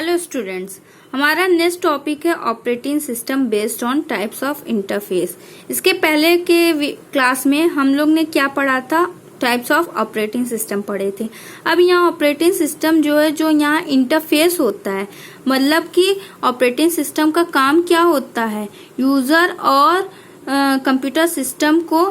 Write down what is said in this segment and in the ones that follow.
Hello students, हमारा next topic है operating system based on types of interface. इसके पहले के क्लास में हम लोग ने क्या पढ़ा था? टाइप्स ऑफ ऑपरेटिंग सिस्टम पढ़े थे। अब यहाँ ऑपरेटिंग सिस्टम जो है, जो यहाँ इंटरफेस होता है, मतलब कि ऑपरेटिंग सिस्टम का काम क्या होता है? यूजर और कंप्यूटर सिस्टम को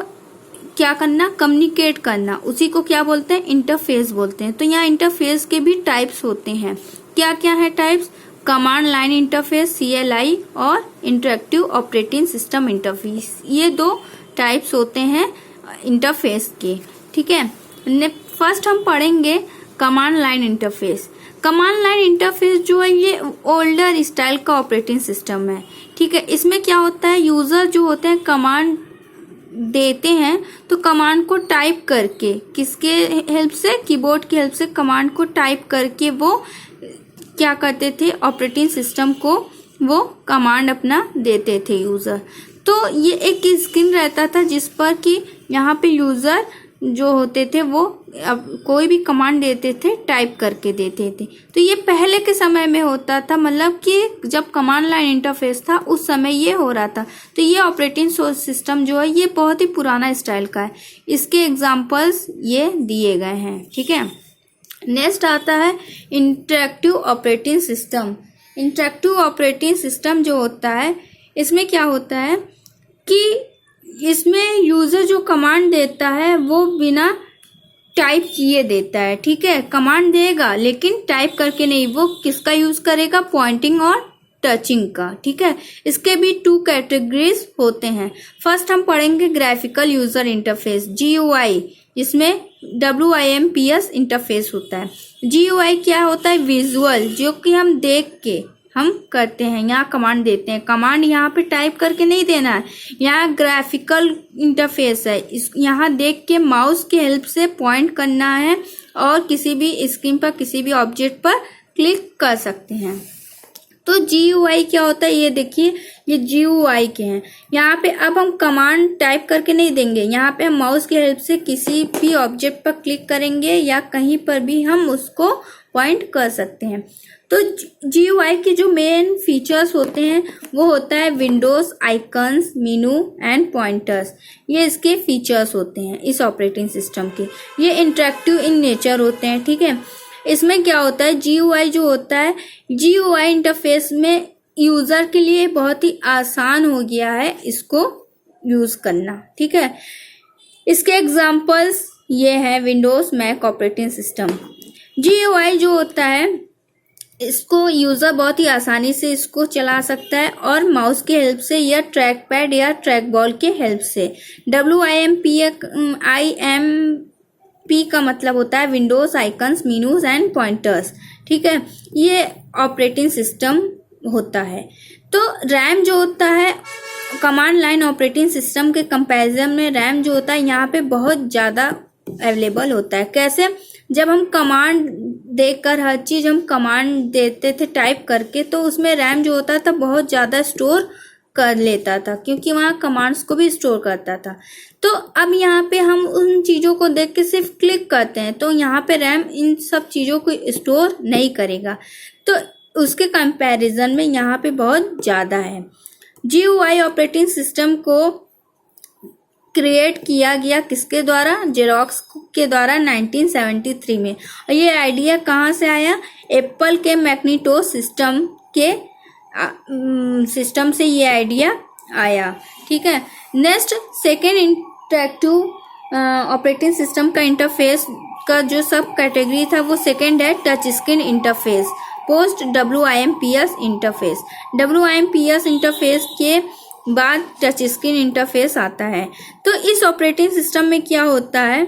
क्या करना? कम्युनिकेट करना। उसी को क्या बोलते हैं? इंटरफेस बोलते हैं। तो यहाँ इंटरफेस के भी टाइप्स होते हैं। क्या क्या है types? Command line interface CLI और इंटरेक्टिव ऑपरेटिंग सिस्टम इंटरफेस। ये दो टाइप्स होते हैं इंटरफेस के। ठीक है, फर्स्ट हम पढ़ेंगे command line interface. Command line interface जो है ये ओल्डर स्टाइल का ऑपरेटिंग सिस्टम है। ठीक है, इसमें क्या होता है? यूजर जो होते हैं कमांड देते हैं, तो कमांड को टाइप करके, किसके हेल्प से? कीबोर्ड की हेल्प से कमांड को टाइप करके वो क्या करते थे? ऑपरेटिंग सिस्टम को वो कमांड अपना देते थे यूजर। तो ये एक स्क्रीन रहता था जिस पर कि यहाँ पे यूजर जो होते थे वो कोई भी कमांड देते थे, टाइप करके देते थे। तो ये पहले के समय में होता था, मतलब कि जब कमांड लाइन इंटरफेस था उस समय ये हो रहा था। तो ये ऑपरेटिंग सिस्टम जो है ये बहुत ही पुराना स्टाइल का है। इसके एग्जांपल्स ये दिए गए हैं। ठीक है, नेक्स्ट आता है interactive operating system. Interactive operating system जो होता है, इसमें क्या होता है कि इसमें यूजर जो कमांड देता है वो बिना टाइप किए देता है। ठीक है, कमांड देगा लेकिन टाइप करके नहीं। वो किसका यूज करेगा? पॉइंटिंग और टचिंग का। ठीक है, इसके भी 2 कैटेगरीज होते हैं। फर्स्ट हम पढ़ेंगे ग्राफिकल यूजर इंटरफेस GUI, जिसमें WIMPs इंटरफेस होता है। GUI क्या होता है? विजुअल, जो कि हम देख के हम करते हैं। यहाँ कमांड देते हैं, कमांड यहाँ पे टाइप करके नहीं देना है। यहाँ ग्राफिकल इंटरफेस है, इस यहाँ देख के माउस की हेल्प से पॉइंट करना है और किसी भी स्क्रीन पर किसी भी ऑब्जेक्ट पर क्लिक कर सकते हैं। तो GUI क्या होता है? ये देखिए, ये GUI के हैं। यहाँ पे अब हम कमांड टाइप करके नहीं देंगे, यहाँ पे हम माउस की हेल्प से किसी भी ऑब्जेक्ट पर क्लिक करेंगे या कहीं पर भी हम उसको पॉइंट कर सकते हैं। तो GUI के जो मेन फीचर्स होते हैं वो होता है Windows, icons, menu and pointers. ये इसके फीचर्स होते हैं इस ऑपरेटिंग सिस्टम के। ये इंटरेक्टिव इन नेचर होते हैं। ठीक है, इसमें क्या होता है? GUI जो होता है, GUI इंटरफेस में यूजर के लिए बहुत ही आसान हो गया है इसको यूज करना। ठीक है, इसके एग्जांपल्स ये है Windows, Mac operating system. GUI जो होता है इसको यूजर बहुत ही आसानी से इसको चला सकता है और माउस के हेल्प से या ट्रैक पैड या ट्रैक बॉल के हेल्प से। WIMP का मतलब होता है Windows, icons, menus and pointers. ठीक है, ये ऑपरेटिंग सिस्टम होता है। तो रैम जो होता है कमांड लाइन ऑपरेटिंग सिस्टम के कंपैरिजन में, रैम जो होता है यहाँ पे बहुत ज़्यादा अवेलेबल होता है। कैसे? जब हम कमांड देकर हर चीज़ हम कमांड देते थे टाइप करके, तो उसमें रैम जो होता था बहुत ज़्यादा स्टोर कर लेता था, क्योंकि वहाँ कमांड्स को भी स्टोर करता था। तो अब यहाँ पे हम उन चीज़ों को देख के सिर्फ क्लिक करते हैं, तो यहाँ पे रैम इन सब चीज़ों को स्टोर नहीं करेगा। तो उसके कंपैरिजन में यहाँ पे बहुत ज़्यादा है। GUI ऑपरेटिंग सिस्टम को क्रिएट किया गया किसके द्वारा? जेरोक्स के द्वारा 1973 में। और ये आइडिया कहाँ से आया? एप्पल के मैग्नेटोस सिस्टम से ये आइडिया आया। ठीक है, next second interactive operating system का इंटरफेस का जो सब कैटेगरी था वो सेकेंड है touch screen interface post WIMPs interface. WIMPs interface के बाद टच स्क्रीन इंटरफेस आता है। तो इस ऑपरेटिंग सिस्टम में क्या होता है?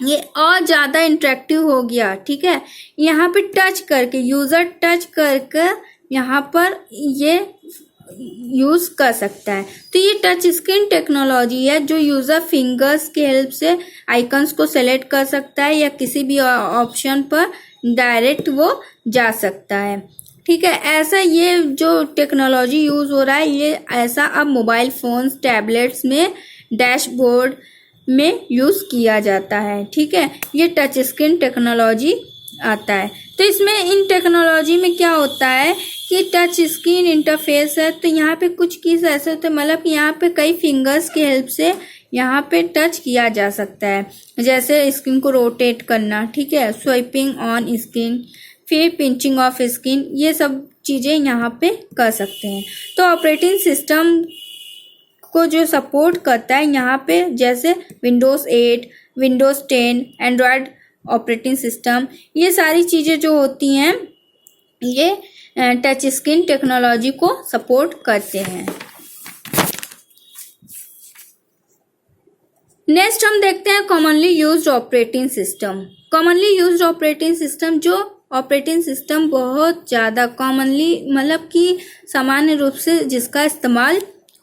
ये और ज़्यादा इंटरेक्टिव हो गया। ठीक है, यहाँ पे टच करके, यूज़र टच करके यहाँ पर ये यूज़ कर सकता है। तो ये टच स्क्रीन टेक्नोलॉजी है जो यूज़र फिंगर्स के हेल्प से आइकन्स को सेलेक्ट कर सकता है या किसी भी ऑप्शन पर डायरेक्ट वो जा सकता है। ठीक है, ऐसा ये जो टेक्नोलॉजी यूज़ हो रहा है ये ऐसा अब मोबाइल फ़ोन्स, टैबलेट्स में, डैशबोर्ड में यूज़ किया जाता है। ठीक है, ये टच स्क्रीन टेक्नोलॉजी आता है। तो इसमें इन टेक्नोलॉजी में क्या होता है कि टच स्क्रीन इंटरफेस है। तो यहाँ पे कुछ कीज ऐसे होते हैं, मतलब यहाँ पे कई फिंगर्स की हेल्प से यहाँ पे टच किया जा सकता है, जैसे स्क्रीन को रोटेट करना, ठीक है, स्वाइपिंग ऑन स्क्रीन, फिर पिंचिंग ऑफ स्क्रीन, ये सब चीज़ें यहाँ पे कर सकते हैं। तो ऑपरेटिंग सिस्टम को जो सपोर्ट करता है यहाँ पे, जैसे Windows 8, Windows 10, Android operating system, ये सारी चीज़ें जो होती हैं ये टच स्क्रीन टेक्नोलॉजी को सपोर्ट करते हैं। नेक्स्ट हम देखते हैं commonly used operating system. Commonly used operating system, जो ऑपरेटिंग सिस्टम बहुत ज़्यादा कॉमनली, मतलब कि सामान्य रूप से जिसका इस्तेमाल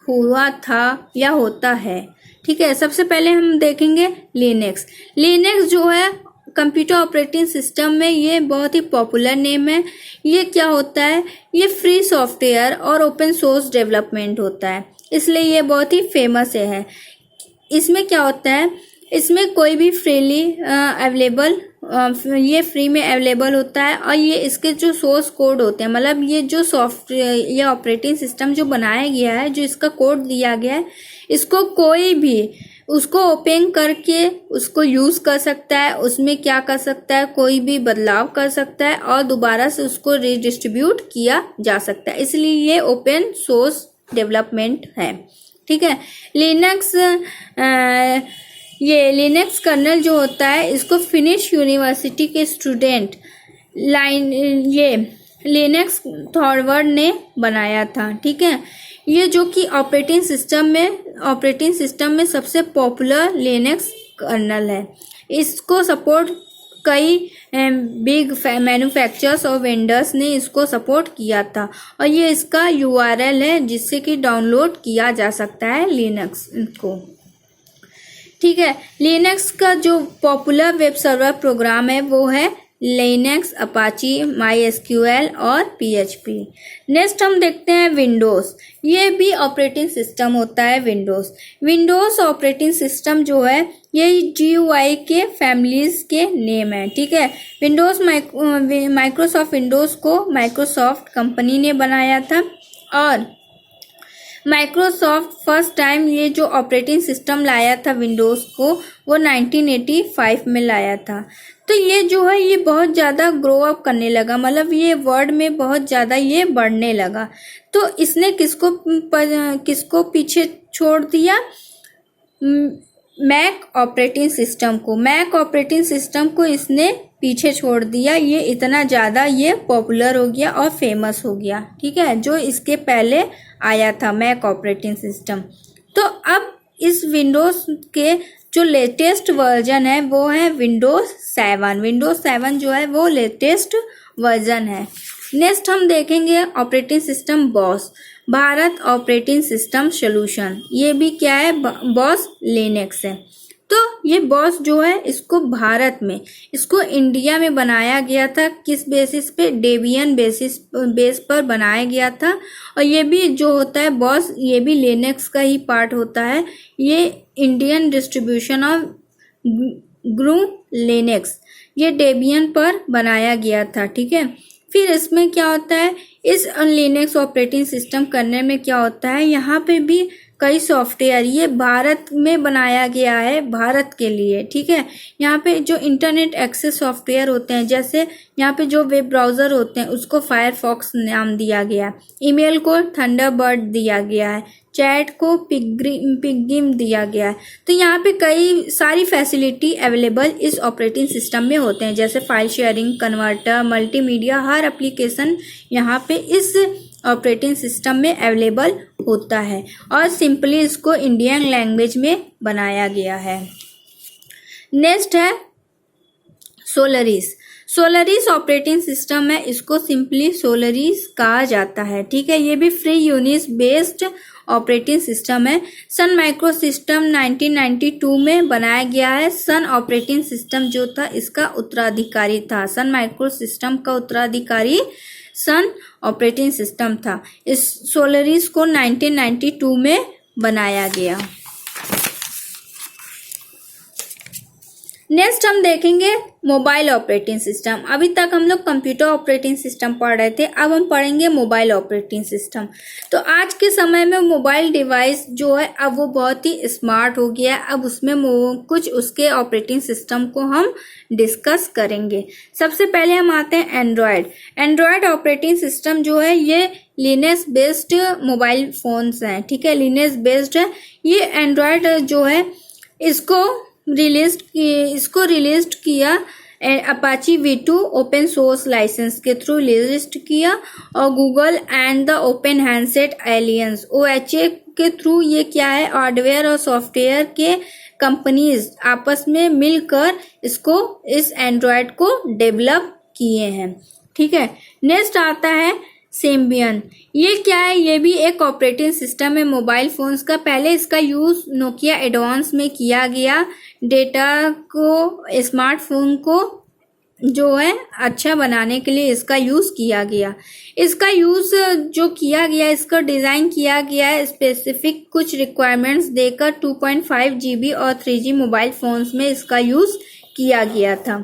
हुआ था या होता है, ठीक है। सबसे पहले हम देखेंगे लिनक्स। लिनक्स जो है कंप्यूटर ऑपरेटिंग सिस्टम में ये बहुत ही पॉपुलर नेम है। ये क्या होता है, ये फ्री सॉफ्टवेयर और ओपन सोर्स डेवलपमेंट होता है, इसलिए ये बहुत ही फेमस है। इसमें क्या होता है, इसमें कोई भी फ्रीली अवेलेबल, ये फ्री में अवेलेबल होता है। और ये इसके जो सोर्स कोड होते हैं, मतलब ये जो सॉफ्टवेयर, ये ऑपरेटिंग सिस्टम जो बनाया गया है, जो इसका कोड दिया गया है, इसको कोई भी उसको ओपन करके उसको यूज़ कर सकता है, उसमें क्या कर सकता है, कोई भी बदलाव कर सकता है और दोबारा से उसको रीडिस्ट्रीब्यूट किया जा सकता है, इसलिए ये ओपन सोर्स डेवलपमेंट है, ठीक है। ये लिनक्स कर्नल जो होता है, इसको फिनिश यूनिवर्सिटी के स्टूडेंट ये लिनक्स थॉरवर्ड ने बनाया था, ठीक है। ये जो कि ऑपरेटिंग सिस्टम में सबसे पॉपुलर लिनक्स कर्नल है। इसको सपोर्ट कई बिग मैन्युफैक्चरर्स और वेंडर्स ने इसको सपोर्ट किया था, और ये इसका URL है जिससे कि डाउनलोड किया जा सकता है लिनक्स को, ठीक है। लिनक्स का जो पॉपुलर वेब सर्वर प्रोग्राम है वो है लिनक्स, अपाची, MySQL और PHP। नेक्स्ट हम देखते हैं विंडोज़। ये भी ऑपरेटिंग सिस्टम होता है विंडोज़ ऑपरेटिंग सिस्टम जो है ये GUI के फैमिलीज के नेम है, ठीक है। माइक्रोसॉफ्ट विंडोज़ को माइक्रोसॉफ्ट कंपनी ने बनाया था, और माइक्रोसॉफ्ट फर्स्ट टाइम ये जो ऑपरेटिंग सिस्टम लाया था विंडोज़ को, वो 1985 में लाया था। तो ये जो है ये बहुत ज़्यादा ग्रो अप करने लगा, मतलब ये वर्ल्ड में बहुत ज़्यादा ये बढ़ने लगा। तो इसने किसको पीछे छोड़ दिया, मैक ऑपरेटिंग सिस्टम को इसने पीछे छोड़ दिया। ये इतना ज़्यादा ये पॉपुलर हो गया और फेमस हो गया, ठीक है, जो इसके पहले आया था मैक ऑपरेटिंग सिस्टम। तो अब इस विंडोज़ के जो लेटेस्ट वर्जन है वो है विंडोज़ 7 जो है वो लेटेस्ट वर्जन है। नेक्स्ट हम देखेंगे operating system boss, Bharat operating system solution. ये भी क्या है, बॉस लिनक्स है। तो ये बॉस जो है इसको इंडिया में बनाया गया था, किस बेसिस पे, डेबियन बेस पर बनाया गया था। और ये भी जो होता है बॉस, ये भी लिनक्स का ही पार्ट होता है। ये Indian distribution of GNU Linux, ये डेबियन पर बनाया गया था, ठीक है। फिर इसमें क्या होता है, इस लिनक्स ऑपरेटिंग सिस्टम करने में क्या होता है, यहाँ पे भी कई सॉफ्टवेयर ये भारत में बनाया गया है, भारत के लिए, ठीक है। यहाँ पे जो इंटरनेट एक्सेस सॉफ्टवेयर होते हैं, जैसे यहाँ पे जो वेब ब्राउज़र होते हैं उसको फायरफॉक्स नाम दिया गया है, ईमेल को थंडरबर्ड दिया गया है, चैट को पिगिम दिया गया है। तो यहाँ पे कई सारी फैसिलिटी अवेलेबल इस ऑपरेटिंग सिस्टम में होते हैं, जैसे फाइल शेयरिंग, कन्वर्टर, मल्टीमीडिया, हर एप्लीकेशन यहाँ पे इस ऑपरेटिंग सिस्टम में अवेलेबल होता है। और सिंपली इसको इंडियन लैंग्वेज में बनाया गया है। नेक्स्ट है सोलरिस ऑपरेटिंग सिस्टम है, इसको सिंपली सोलरिस कहा जाता है, ठीक है। ये भी free Unix based operating system है। सन माइक्रो सिस्टम 1992 में बनाया गया है। सन ऑपरेटिंग सिस्टम जो था इसका उत्तराधिकारी था, सन माइक्रो सिस्टम का उत्तराधिकारी सन ऑपरेटिंग सिस्टम था। इस सोलरिस को 1992 में बनाया गया। नेक्स्ट हम देखेंगे मोबाइल ऑपरेटिंग सिस्टम। अभी तक हम लोग कंप्यूटर ऑपरेटिंग सिस्टम पढ़ रहे थे, अब हम पढ़ेंगे मोबाइल ऑपरेटिंग सिस्टम। तो आज के समय में मोबाइल डिवाइस जो है अब वो बहुत ही स्मार्ट हो गया है। अब उसमें कुछ उसके ऑपरेटिंग सिस्टम को हम डिस्कस करेंगे। सबसे पहले हम आते हैं एंड्रॉयड। एंड्रॉयड ऑपरेटिंग सिस्टम जो है ये लिनक्स बेस्ड मोबाइल फोन्स हैं, ठीक है, लिनक्स बेस्ड है। ये एंड्रॉयड जो है इसको रिलीज किया Apache V2 open source license के थ्रू रिलीज किया, और Google and the open handset alliance OHA के थ्रू ये क्या है, हार्डवेयर और सॉफ्टवेयर के कंपनीज आपस में मिलकर इस एंड्रॉयड को डेवलप किए हैं, ठीक है। नेक्स्ट आता है सिम्बियन। ये क्या है, ये भी एक ऑपरेटिंग सिस्टम है मोबाइल फोन्स का। पहले इसका यूज नोकिया एडवांस में किया गया, डेटा को स्मार्टफोन को जो है अच्छा बनाने के लिए इसका यूज किया गया। इसका यूज जो किया गया, इसका डिजाइन किया गया है स्पेसिफिक कुछ रिक्वायरमेंट्स देकर 2.5 GB और 3G मोबाइल फोन्स में इसका यूज किया गया था,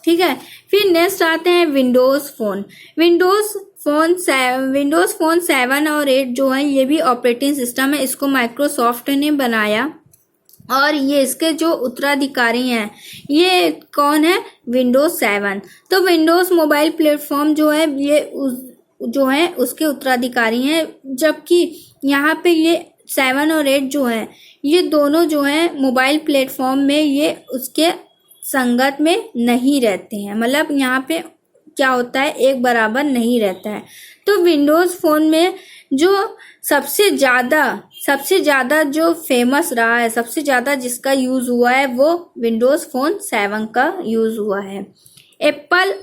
ठीक है। फिर नेक्स्ट आते हैं विंडोज फोन। विंडोज फोन 7 और 8 जो है ये भी ऑपरेटिंग सिस्टम है। इसको माइक्रोसॉफ्ट ने बनाया और ये इसके जो उत्तराधिकारी हैं ये कौन है, विंडोज 7। तो विंडोज मोबाइल प्लेटफॉर्म जो है ये जो है उसके उत्तराधिकारी हैं, जबकि यहाँ पे ये 7 और 8 जो है ये दोनों जो है मोबाइल प्लेटफॉर्म में ये उसके संगत में नहीं रहते हैं, मतलब यहाँ पे क्या होता है, एक बराबर नहीं रहता है। तो विंडोज फोन में जो सबसे ज्यादा जो फेमस रहा है, सबसे ज्यादा जिसका यूज हुआ है वो विंडोज फोन 7 का यूज हुआ है। एप्पल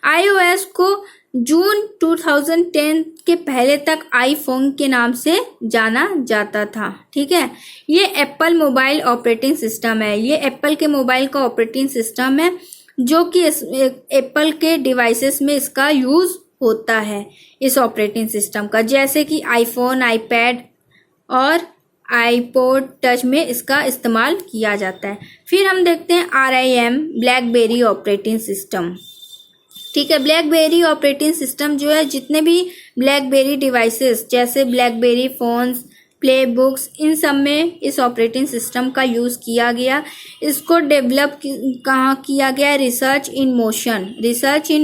आईओएस को जून 2010 के पहले तक आईफोन के नाम से जाना जाता था, ठीक है। ये एप्पल मोबाइल ऑपरेटिंग सिस्टम है, ये एप्पल के मोबाइल का ऑपरेटिंग सिस्टम है जो कि एप्पल के डिवाइसेस में इसका यूज होता है, इस ऑपरेटिंग सिस्टम का, जैसे कि आईफोन, आईपैड और आईपॉड टच में इसका इस्तेमाल किया जाता है। फिर हम देखते हैं RIM ब्लैकबेरी ऑपरेटिंग सिस्टम, ठीक है। ब्लैकबेरी ऑपरेटिंग सिस्टम जो है जितने भी ब्लैकबेरी डिवाइसेस जैसे ब्लैकबेरी फोन्स, प्ले बुक्स, इन सब में इस ऑपरेटिंग सिस्टम का यूज किया गया। इसको डेवलप कहाँ किया गया, रिसर्च इन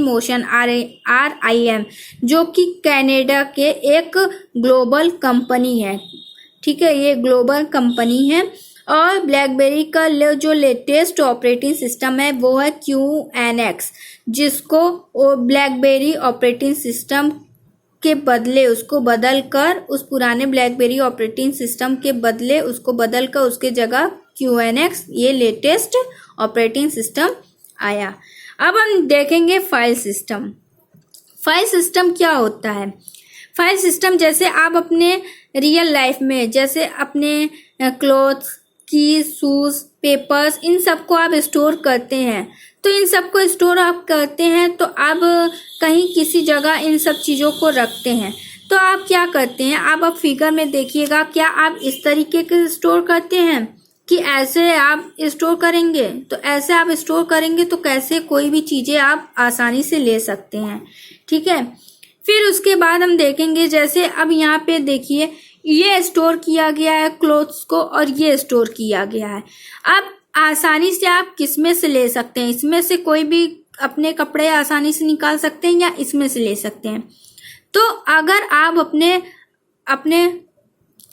मोशन RIM जो कि कनाडा के एक ग्लोबल कंपनी है, ठीक है, ये ग्लोबल कंपनी है। और ब्लैकबेरी का जो लेटेस्ट ऑपरेटिंग सिस्टम है वो है QNX, जिसको ब्लैकबेरी ऑपरेटिंग सिस्टम के बदले उसको बदल कर उस पुराने ब्लैकबेरी ऑपरेटिंग सिस्टम के बदले उसको बदल कर उसके जगह QNX ये लेटेस्ट ऑपरेटिंग सिस्टम आया। अब हम देखेंगे फाइल सिस्टम। फाइल सिस्टम क्या होता है? फाइल सिस्टम जैसे आप अपने रियल लाइफ में जैसे अपने क्लोथ्स, कीज, शूज, पेपर्स, इन सबको आप स्टोर करते हैं, तो इन सबको स्टोर आप करते हैं तो आप कहीं किसी जगह इन सब चीज़ों को रखते हैं। तो आप क्या करते हैं, आप फिगर में देखिएगा, क्या आप इस तरीके के स्टोर करते हैं कि ऐसे आप स्टोर करेंगे? तो ऐसे आप स्टोर करेंगे तो कैसे कोई भी चीज़ें आप आसानी से ले सकते हैं, ठीक है। फिर उसके बाद हम देखेंगे जैसे अब यहाँ पे देखिए ये स्टोर किया गया है क्लोथ्स को और ये स्टोर किया गया है। अब आसानी से आप किस में से ले सकते हैं? इसमें से कोई भी अपने कपड़े आसानी से निकाल सकते हैं या इसमें से ले सकते हैं। तो अगर आप अपने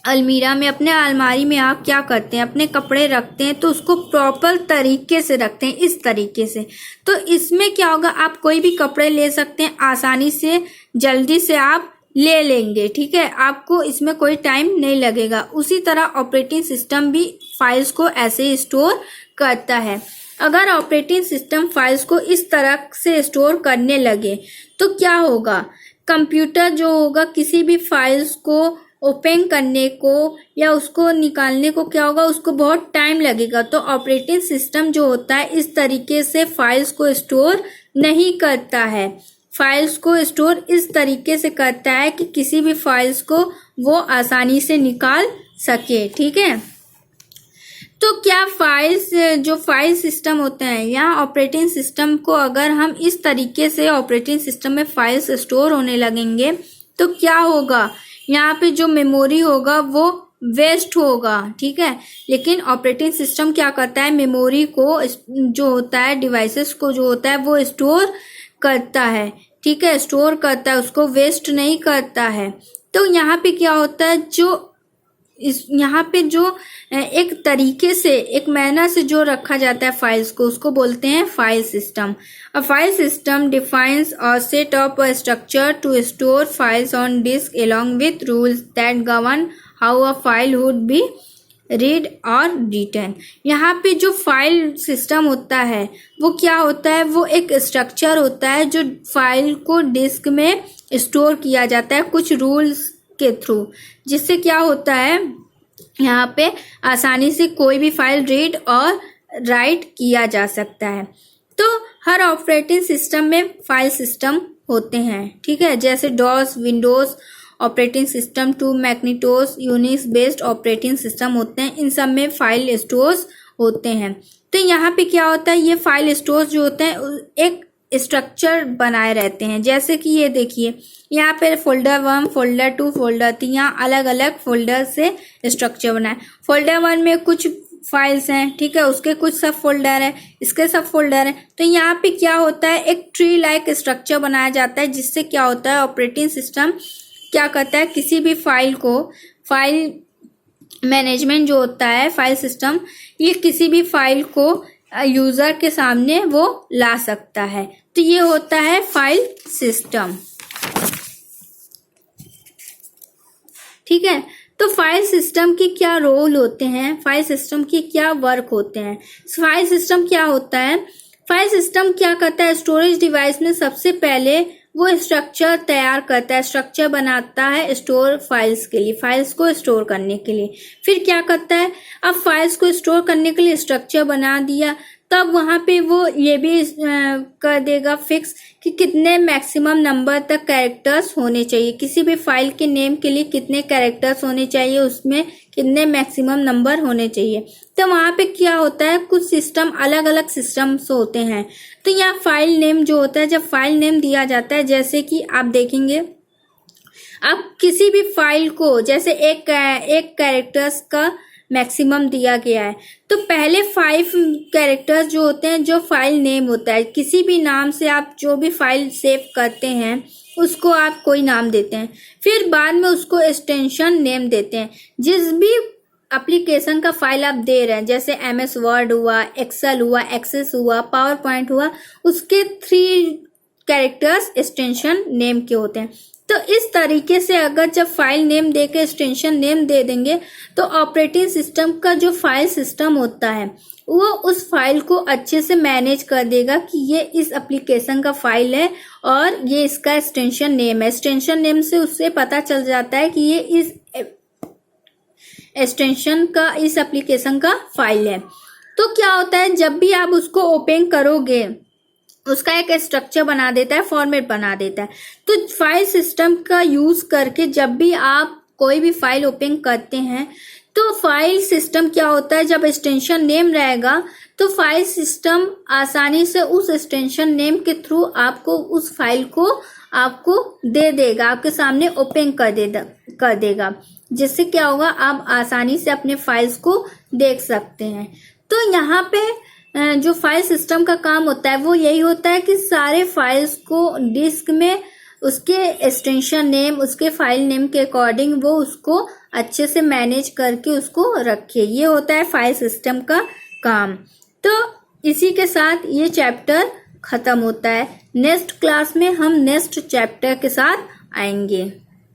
अलमीरा में, अपने अलमारी में आप क्या करते हैं, अपने कपड़े रखते हैं तो उसको प्रॉपर तरीके से रखते हैं, इस तरीके से। तो इसमें क्या होगा, आप कोई भी कपड़े ले सकते हैं आसानी से, जल्दी से आप ले लेंगे, ठीक है, आपको इसमें कोई टाइम नहीं लगेगा। उसी तरह ऑपरेटिंग सिस्टम भी फाइल्स को ऐसे ही स्टोर करता है। अगर ऑपरेटिंग सिस्टम फाइल्स को इस तरह से स्टोर करने लगे तो क्या होगा, कंप्यूटर जो होगा किसी भी फाइल्स को ओपन करने को या उसको निकालने को क्या होगा, उसको बहुत टाइम लगेगा। तो ऑपरेटिंग सिस्टम जो होता है इस तरीके से फाइल्स को स्टोर नहीं करता है। फाइल्स को स्टोर इस तरीके से करता है कि किसी भी फाइल्स को वो आसानी से निकाल सके, ठीक है। तो क्या फाइल्स, जो फाइल सिस्टम होते हैं, यहाँ ऑपरेटिंग सिस्टम को अगर हम इस तरीके से ऑपरेटिंग सिस्टम में फाइल्स स्टोर होने लगेंगे तो क्या होगा, यहाँ पे जो मेमोरी होगा वो वेस्ट होगा, ठीक है। लेकिन ऑपरेटिंग सिस्टम क्या करता है, मेमोरी को जो होता है, डिवाइसेस को जो होता है वो स्टोर करता है, ठीक है, स्टोर करता है, उसको वेस्ट नहीं करता है। तो यहाँ पे क्या होता है, जो यहाँ पे जो एक तरीके से, एक मैनर से जो रखा जाता है फाइल्स को, उसको बोलते हैं file system. A file system defines a set of a structure to store files on disk along with rules that govern how a file would be read और रिटन। यहाँ पे जो फाइल सिस्टम होता है वो क्या होता है, वो एक स्ट्रक्चर होता है जो फाइल को डिस्क में स्टोर किया जाता है कुछ रूल्स के थ्रू, जिससे क्या होता है, यहाँ पे आसानी से कोई भी फाइल रीड और राइट किया जा सकता है। तो हर ऑपरेटिंग सिस्टम में फाइल सिस्टम होते हैं, ठीक है, जैसे डॉस, विंडोज ऑपरेटिंग सिस्टम, टू मैग्नेटोस, यूनिक्स बेस्ड ऑपरेटिंग सिस्टम होते हैं, इन सब में फाइल स्टोर्स होते हैं। तो यहाँ पे क्या होता है, ये फाइल स्टोर्स जो होते हैं एक स्ट्रक्चर बनाए रहते हैं। जैसे कि ये देखिए, यहाँ पे फोल्डर 1, फोल्डर 2, फोल्डर 3, यहाँ अलग अलग फोल्डर से स्ट्रक्चर बनाए। फोल्डर 1 में कुछ फाइल्स हैं, ठीक है, उसके कुछ सब फोल्डर है, इसके सब फोल्डर है। तो यहाँ पे क्या होता है, एक ट्री लाइक स्ट्रक्चर बनाया जाता है, जिससे क्या होता है, ऑपरेटिंग सिस्टम क्या करता है, किसी भी फाइल को, फाइल मैनेजमेंट जो होता है, फाइल सिस्टम, ये किसी भी फाइल को यूजर के सामने वो ला सकता है। तो ये होता है फाइल सिस्टम, ठीक है। तो फाइल सिस्टम के क्या रोल होते हैं, फाइल सिस्टम के क्या वर्क होते हैं। फाइल सिस्टम क्या होता है, फाइल सिस्टम क्या करता है, स्टोरेज डिवाइस में सबसे पहले वो स्ट्रक्चर तैयार करता है, स्ट्रक्चर बनाता है स्टोर फाइल्स के लिए, फाइल्स को स्टोर करने के लिए। फिर क्या करता है, अब फाइल्स को स्टोर करने के लिए स्ट्रक्चर बना दिया, तब वहां पे वो ये भी कर देगा फिक्स कि कितने मैक्सिमम नंबर तक कैरेक्टर्स होने चाहिए, किसी भी फाइल के नेम के लिए कितने कैरेक्टर्स होने चाहिए, उसमें कितने मैक्सिमम नंबर होने चाहिए। तो वहां पे क्या होता है, कुछ सिस्टम, अलग अलग सिस्टम्स होते हैं। तो यहाँ फाइल नेम जो होता है, जब फाइल नेम दिया जाता है, जैसे कि आप देखेंगे, अब किसी भी फाइल को जैसे एक कैरेक्टर्स का मैक्सिमम दिया गया है, तो पहले 5 कैरेक्टर्स जो होते हैं, जो फाइल नेम होता है, किसी भी नाम से आप जो भी फाइल सेव करते हैं उसको आप कोई नाम देते हैं, फिर बाद में उसको एक्सटेंशन नेम देते हैं। जिस भी एप्लीकेशन का फाइल आप दे रहे हैं, जैसे MS वर्ड हुआ, एक्सेल हुआ, एक्सेस हुआ, पावर पॉइंट हुआ, उसके 3 कैरेक्टर्स एक्सटेंशन नेम के होते हैं। तो इस तरीके से अगर जब फाइल नेम दे के एक्सटेंशन नेम दे देंगे, तो ऑपरेटिंग सिस्टम का जो फाइल सिस्टम होता है वो उस फाइल को अच्छे से मैनेज कर देगा कि ये इस एप्लीकेशन का फाइल है और ये इसका एक्सटेंशन नेम है। एक्सटेंशन नेम से उससे पता चल जाता है कि ये इस एक्सटेंशन का, इस एप्लीकेशन का फाइल है। तो क्या होता है, जब भी आप उसको ओपन करोगे, उसका एक स्ट्रक्चर बना देता है, फॉर्मेट बना देता है। तो फाइल सिस्टम का यूज करके जब भी आप कोई भी फाइल ओपन करते हैं, तो फाइल सिस्टम क्या होता है, जब एक्सटेंशन नेम रहेगा तो फाइल सिस्टम आसानी से उस एक्सटेंशन नेम के थ्रू आपको उस फाइल को आपको दे देगा, आपके सामने ओपन कर देगा, जिससे क्या होगा, आप आसानी से अपने फाइल्स को देख सकते हैं। तो यहाँ पे जो फाइल सिस्टम का काम होता है वो यही होता है कि सारे फाइल्स को डिस्क में उसके एक्सटेंशन नेम, उसके फाइल नेम के अकॉर्डिंग वो उसको अच्छे से मैनेज करके उसको रखे। ये होता है फाइल सिस्टम का काम। तो इसी के साथ ये चैप्टर खत्म होता है। नेक्स्ट क्लास में हम नेक्स्ट चैप्टर के साथ आएंगे।